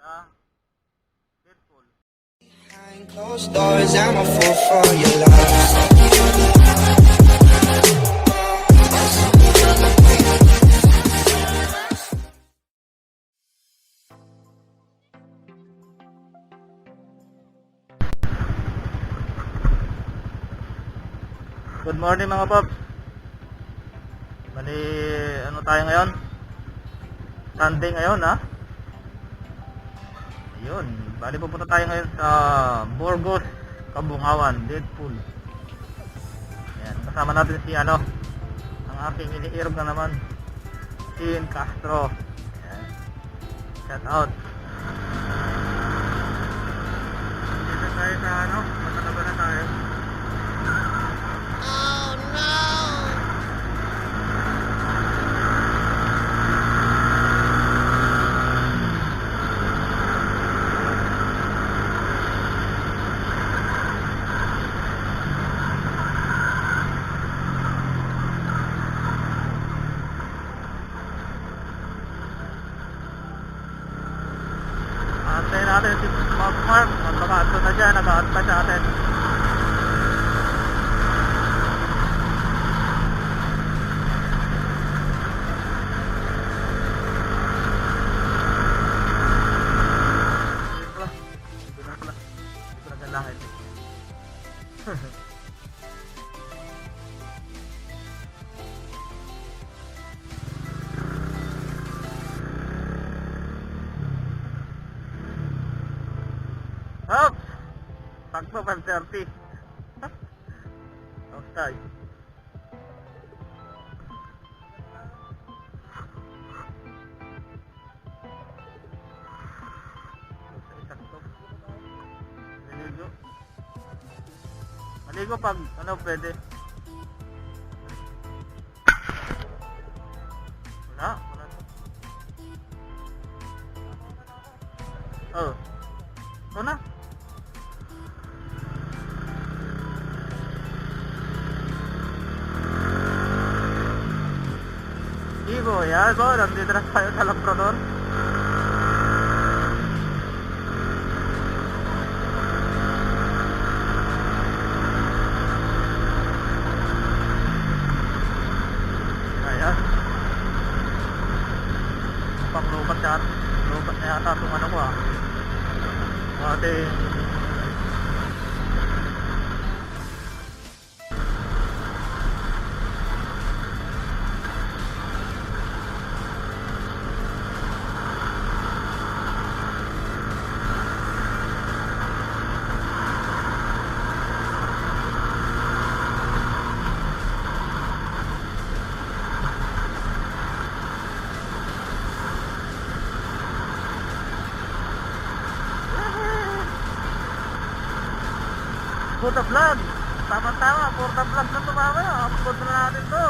sa Deadpool. Behind closed doors, I'm a fool for your love. Good morning mga paps. Bali, ano tayo ngayon? Sunday ngayon ha? Ayun, bali pupunta tayo ngayon sa Burgos, Kabungawan, Deadpool. Ayan, kasama natin si ano, ang aking iniirog na naman, si Castro. Ayan, shout out. Dito tayo sa ano, matalaga na tayo. Antayin natin si Mark, baka na dyan, nag-aantay sa atin. Dito na galangit. Oops! Takbo 5:30. Okay. Maligo. Maligo pag ano pwede. Wala to. Oh. Ito na. Ibo, yan po, nandito na tayo sa Labrador. Ayan. Pang lupat na yata itong ano ko ating Puta vlog. Tama-tama, Puta vlog na tumama. Upload na natin to.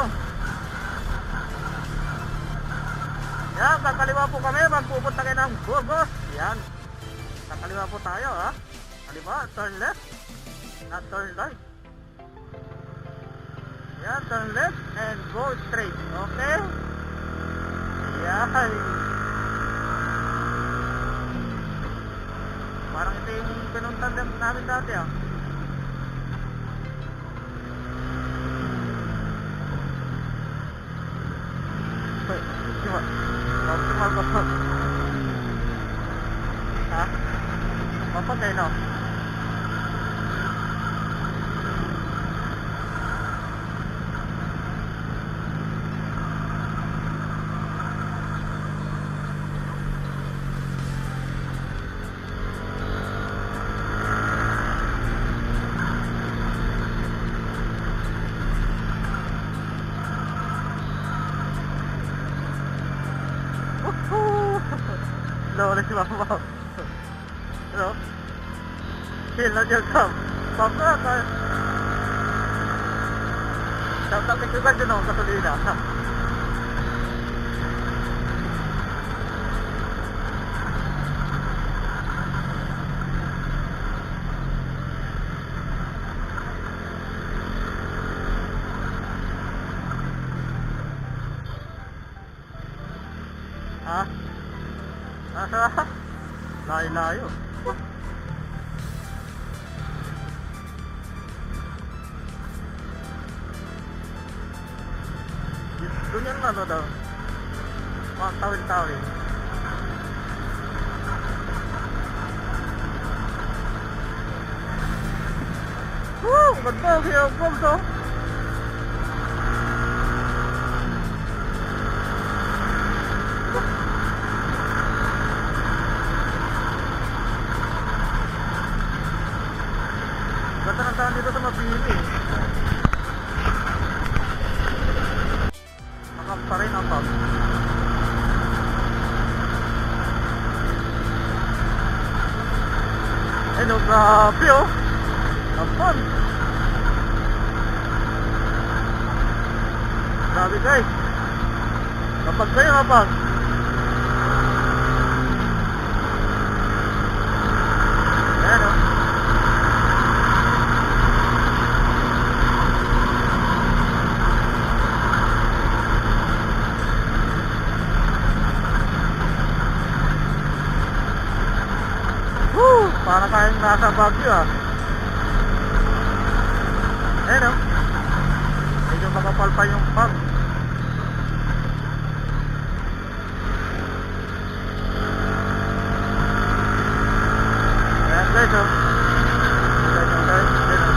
Yan, kakaliwa po kami. Magpupunta kayo ng Burgos. Yan. Kakaliwa po tayo ha. Kaliwa, turn left. Not turn right. Yan, turn left and go straight. Okay? Yan. Parang ito yung pinuntan namin dati Optimal ba? Ha? Mapatay no? Lola si Mama. Ano? Feel na dyan ka. Papa ka. Dapat nagkiba dyan ako katulina. Ha? Asa? Layo-layo. Doon yan na daw. Mga tawin-tawin. Woo! Ganda! Kaya vlog to. Ganda ng daan dito sa Mabini. Makap pa rin ang pub. Hello, grabe oh. Kapag. Grabe guys. Kapag kayo kapag. Ayan oh. Parang kayong nasa Baguio ah. Ayan o. Medyo makapal pa yung pub. Ayan guys o. Ayan guys. Ayan o.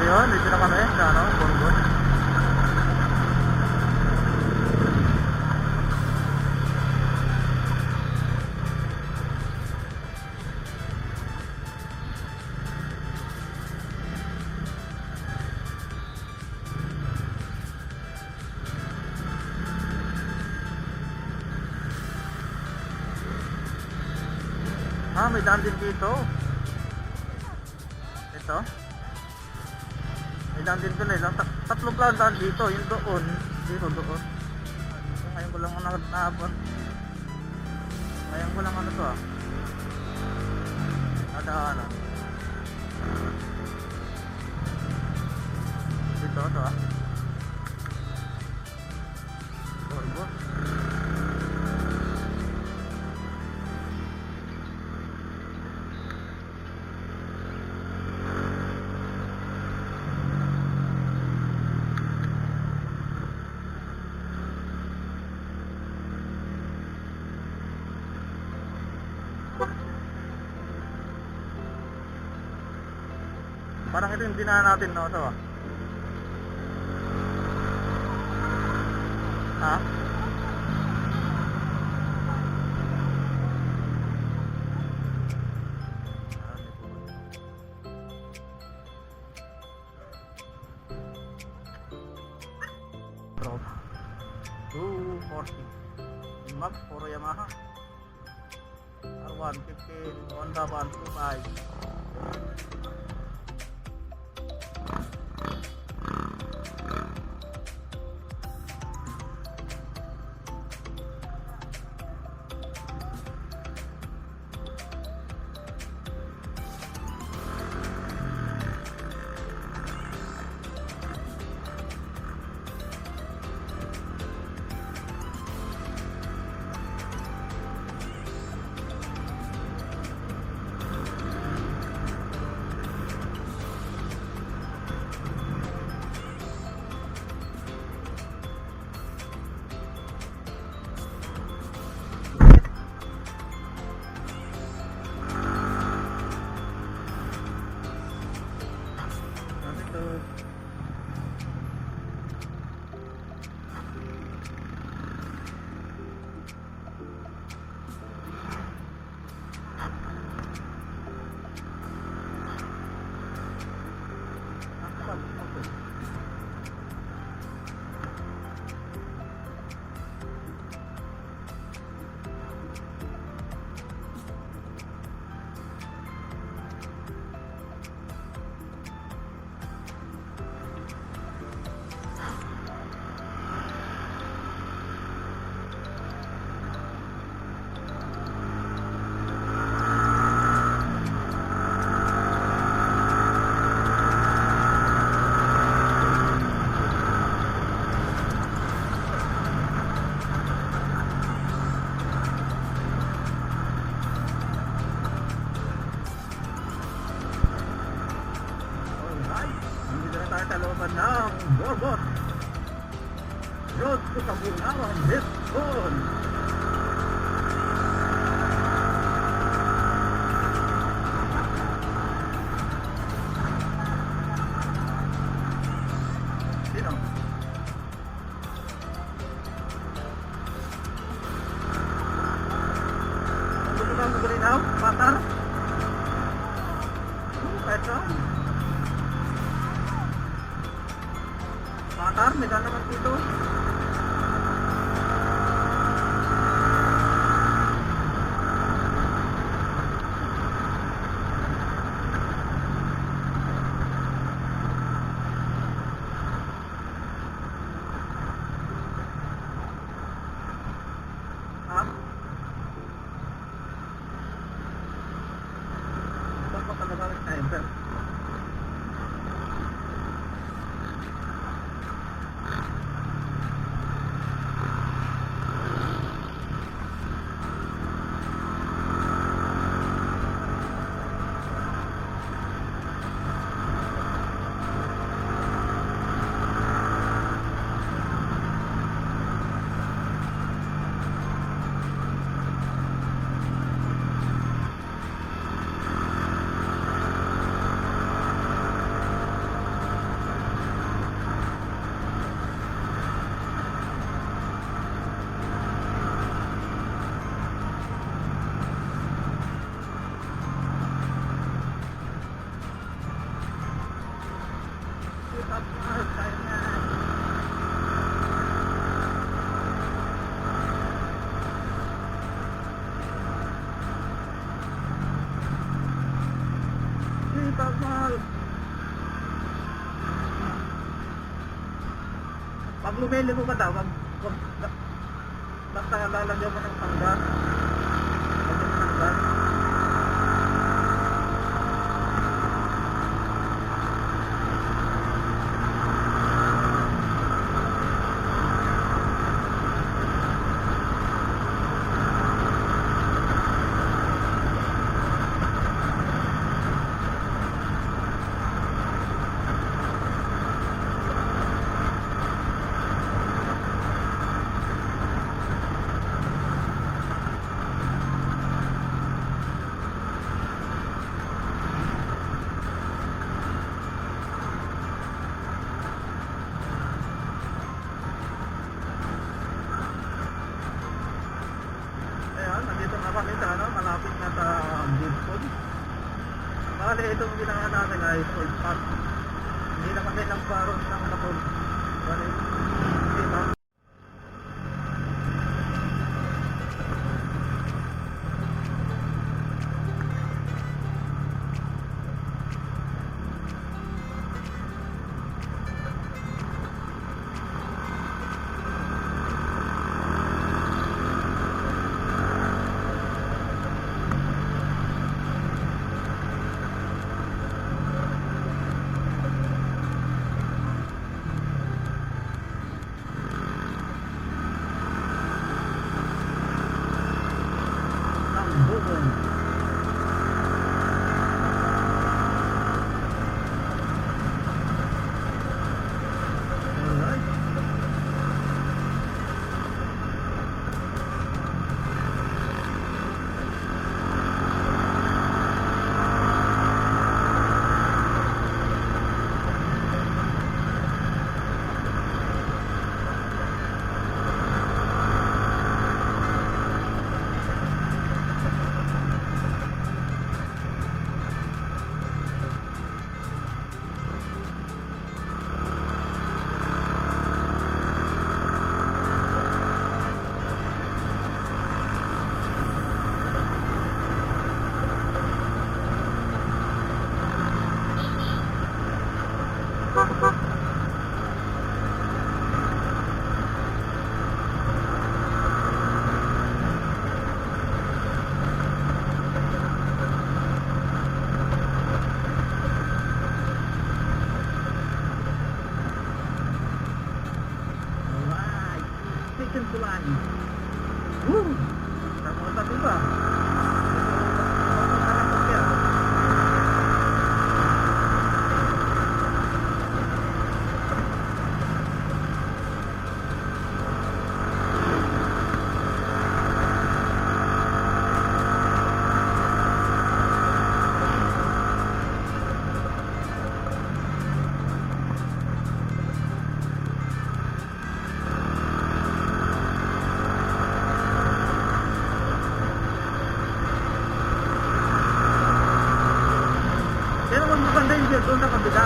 Ayun, dito na kami sa ano, Burgos. May daan din dito. Ito. May daan din doon eh. Tatlong daan dito. Yung doon. Dito doon. Ngayon ko lang naabot. Ngayon ko lang ano to ah. Nadaanan. Dito to ah. Burgos. Parang ito yung dinaan natin, no? Ito ah. Ha? Drop 240 Max, puro Yamaha. R115 Honda 125. on this phone. Sino? Gusto kang maglinaw? Patar? Kahit saan. Patar, may daan naman dito. Ha? Saan pa talaga ang sniper? Mahal. Pag lumili mo ka daw, basta lalagyan mo ng tangga. Lagyan mo ng tangga. Nandito na kami sa malapit na sa Deadpool. Bale, itong ginawa natin ay full pack. Hindi na kami ng baron ng motor. Bale, hindi na. Simpulan. Satu ba? Hindi, doon sa kabila.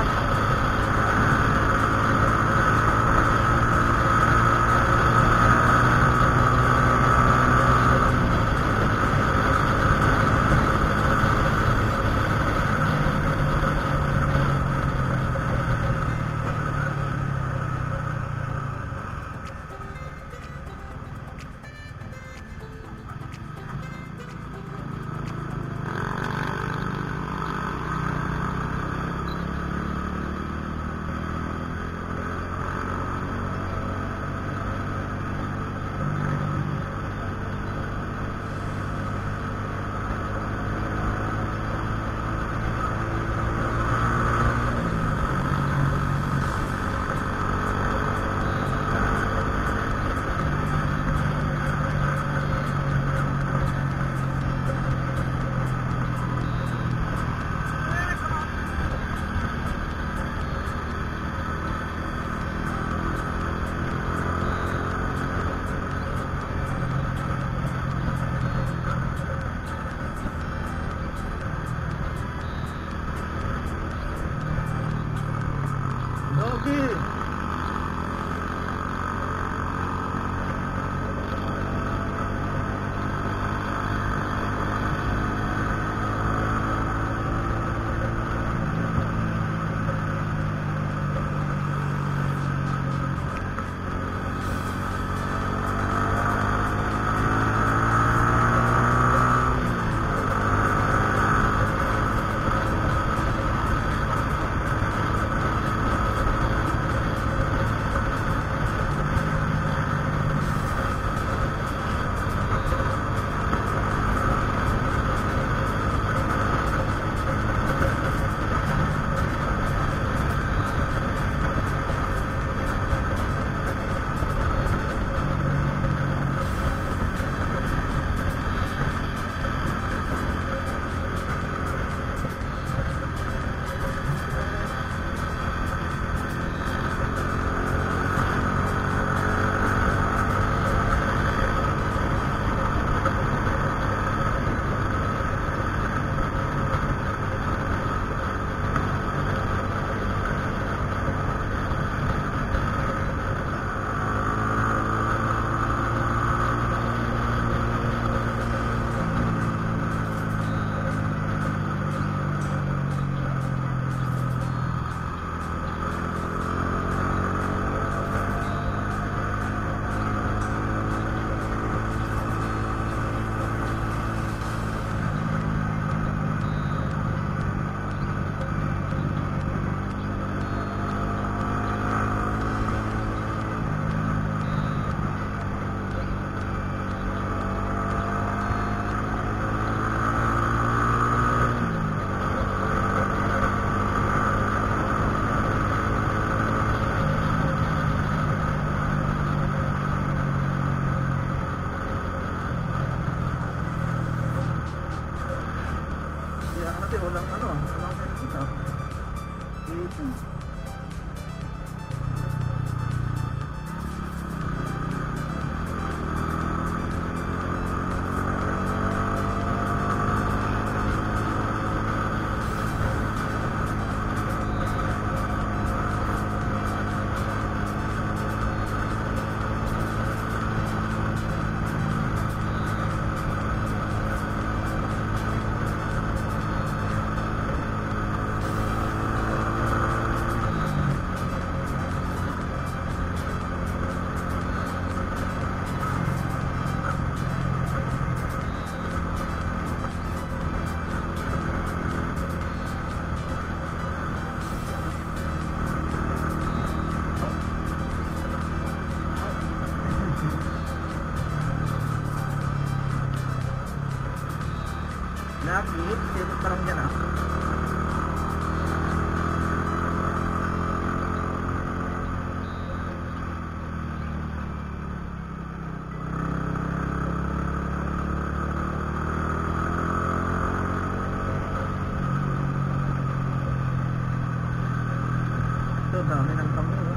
Dogi! Kasi walang walang kita. Dito. Nakit, dito parang dyan ah. Ito, dami ng kami oh.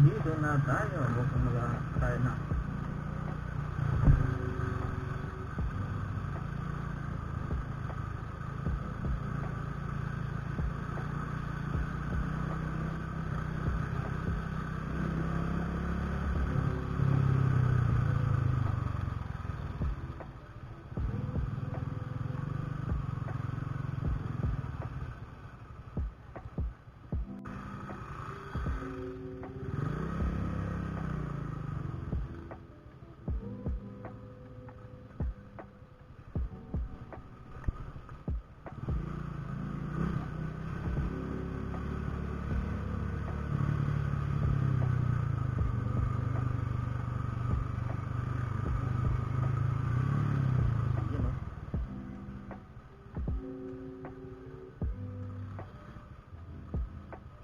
Dito na tayo. Bukong tayo na.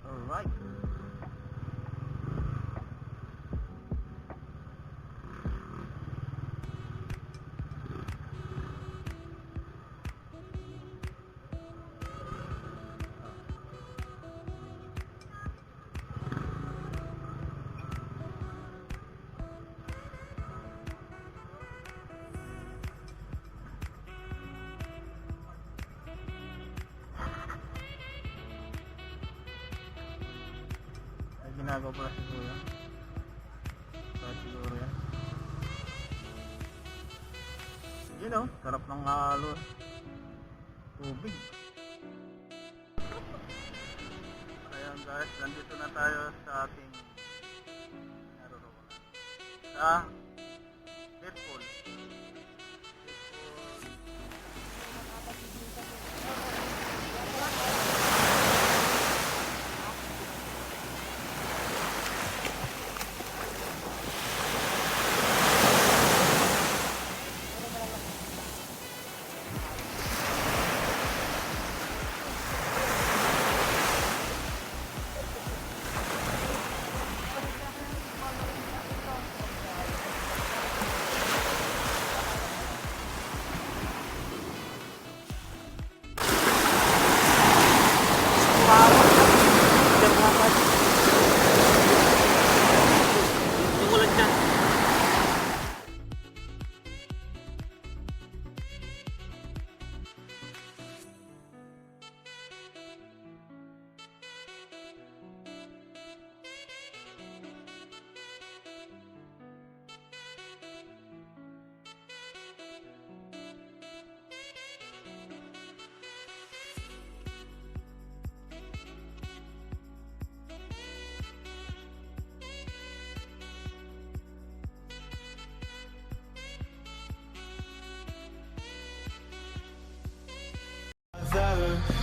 Alright. Ginagawa pala si Kuya. Kahit siguro yan. You know, sarap ng halo. Tubig. Ayan guys, nandito na tayo sa ating naroroon. Sa Deadpool.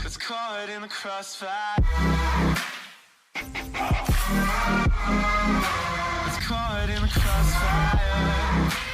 It's caught in the crossfire. It's caught in the crossfire.